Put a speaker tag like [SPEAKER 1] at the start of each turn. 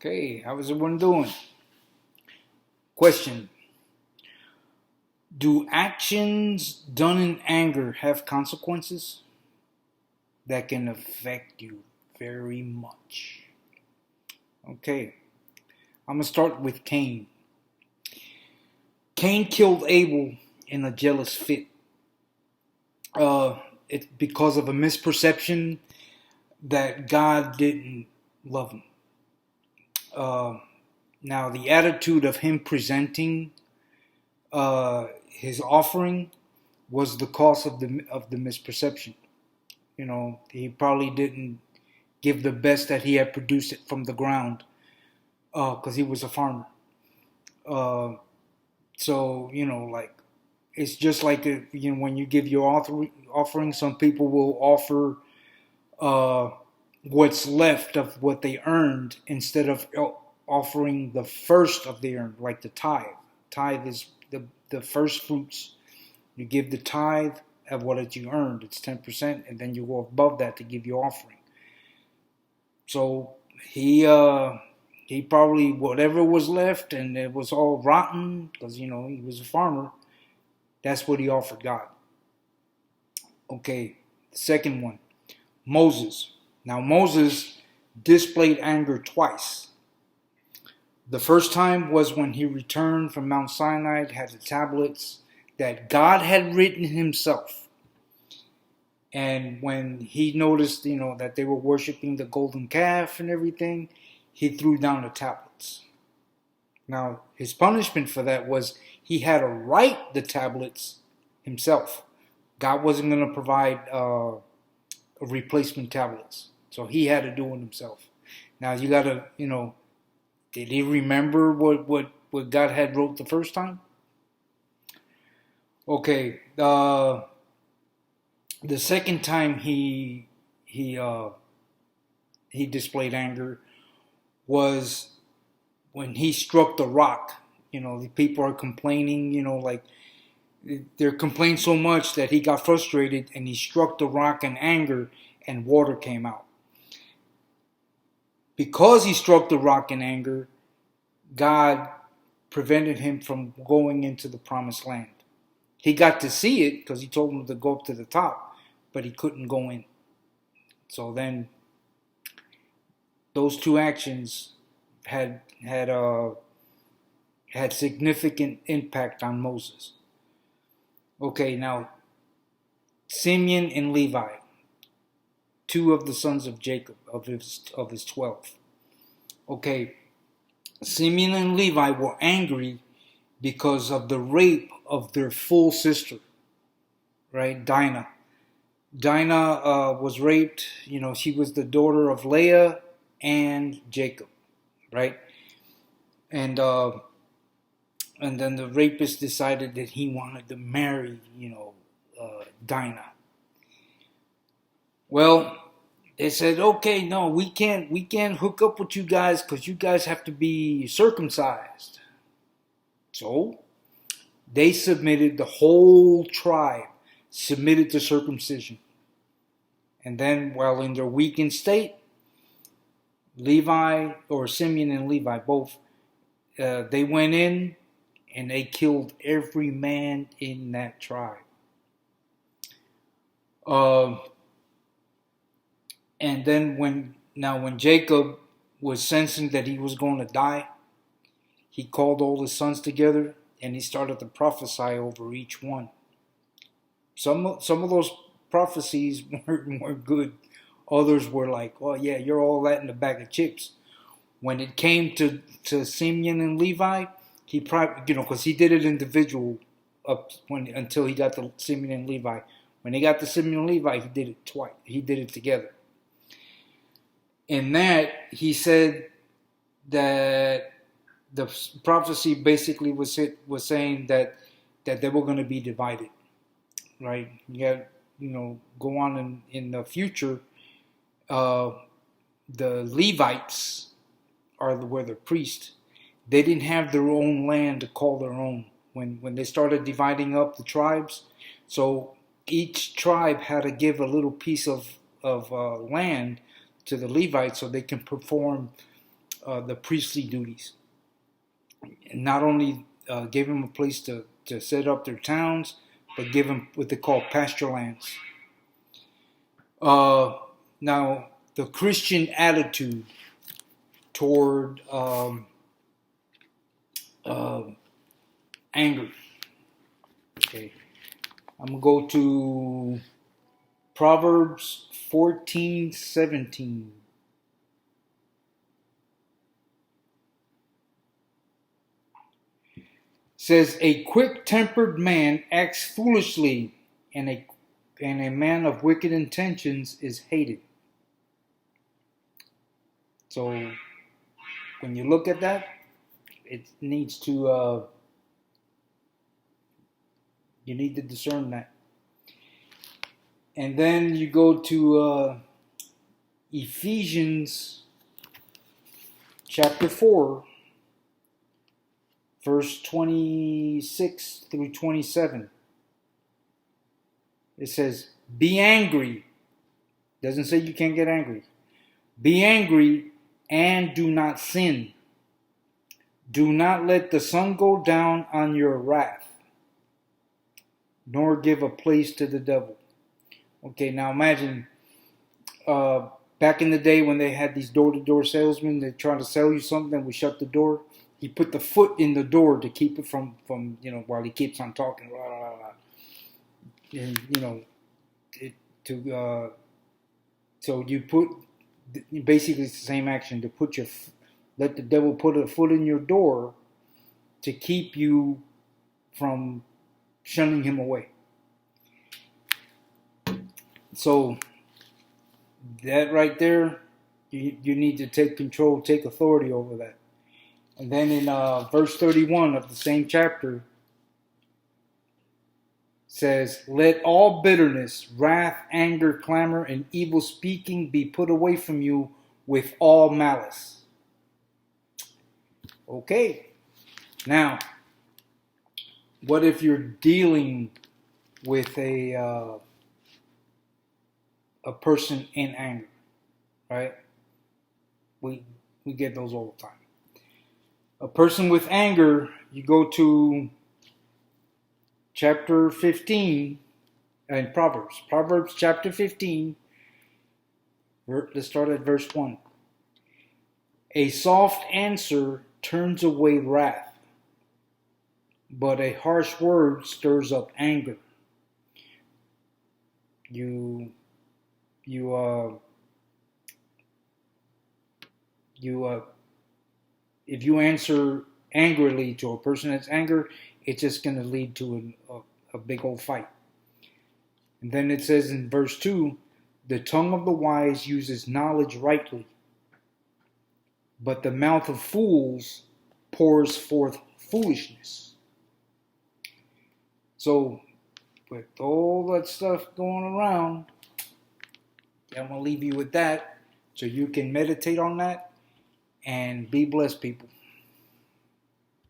[SPEAKER 1] Okay, how's everyone doing? Question. Do actions done in anger have consequences that can affect you very much? Okay, I'm going to start with Cain. Cain killed Abel in a jealous fit. It's because of a misperception that God didn't love him. Now, the attitude of him presenting his offering was the cause of the misperception. You know, he probably didn't give the best that he had produced it from the ground because he was a farmer. Uh, so like it's just like when you give your offering, some people will offer uh, what's left of what they earned instead of offering the first of the earned, like the tithe. Tithe is the first fruits. You give the tithe of what you earned. It's 10%, and then you go above that to give your offering. So he probably whatever was left, and it was all rotten because he was a farmer. That's what he offered God. Okay, the second one, Moses. Now Moses displayed anger twice. The first time was when he returned from Mount Sinai, had the tablets that God had written himself. And when he noticed, that they were worshiping the golden calf and everything, he threw down the tablets. Now, his punishment for that was he had to write the tablets himself. God wasn't going to provide replacement tablets. So he had to do it himself. Now, you got to, did he remember what God had wrote the first time? Okay, the second time he displayed anger was when he struck the rock. The people are complaining. Like they're complaining so much that he got frustrated and he struck the rock in anger, and water came out. Because he struck the rock in anger, God prevented him from going into the promised land. He got to see it because he told him to go up to the top, but he couldn't go in. So then those two actions had significant impact on Moses. Okay, now Simeon and Levi, two of the sons of Jacob, of his 12. Okay, Simeon and Levi were angry because of the rape of their full sister, right, Dinah. Dinah was raped. She was the daughter of Leah and Jacob, right? And then the rapist decided that he wanted to marry, Dinah. Well, they said, okay, no, we can't hook up with you guys because you guys have to be circumcised. So they submitted, the whole tribe submitted to circumcision. And then, while in their weakened state, Levi, or Simeon and Levi both, they went in and they killed every man in that tribe. And then when Jacob was sensing that he was going to die, he called all his sons together and he started to prophesy over each one. Some of those prophecies weren't good. Others were like, "Oh yeah, you're all that in a bag of chips." When it came to Simeon and Levi, he probably, because he did it individual until he got to Simeon and Levi. When he got to Simeon and Levi, he did it twice. He did it together. In that, he said that the prophecy basically was saying that they were going to be divided, right? You got, go on in the future. The Levites were the priests. They didn't have their own land to call their own when they started dividing up the tribes. So each tribe had to give a little piece of land to the Levites so they can perform the priestly duties. And not only gave them a place to set up their towns, but give them what they call pasture lands. Now, the Christian attitude toward anger. Okay, I'm gonna go to Proverbs 14:17. Says, a quick-tempered man acts foolishly, and a man of wicked intentions is hated. So when you look at that, it needs to you need to discern that. And then you go to Ephesians chapter 4, verse 26 through 27. It says, be angry. Doesn't say you can't get angry. Be angry and do not sin. Do not let the sun go down on your wrath, nor give a place to the devil. Okay, now imagine back in the day when they had these door-to-door salesmen that trying to sell you something and would shut the door. He put the foot in the door to keep it from while he keeps on talking. Blah, blah, blah. And so you put basically it's the same action to let the devil put a foot in your door to keep you from shunning him away. So that right there, you need to take control, take authority over that. And then in verse 31 of the same chapter says, let all bitterness, wrath, anger, clamor, and evil speaking be put away from you with all malice. Okay. Now, what if you're dealing with a person in anger, right? We get those all the time. A person with anger, you go to chapter 15 in Proverbs. Proverbs chapter 15. Let's start at verse 1. A soft answer turns away wrath, but a harsh word stirs up anger. If you answer angrily to a person that's angry, it's just going to lead to a big old fight. And then it says in verse 2, the tongue of the wise uses knowledge rightly, but the mouth of fools pours forth foolishness. So, with all that stuff going around, I'm going to leave you with that so you can meditate on that and be blessed, people.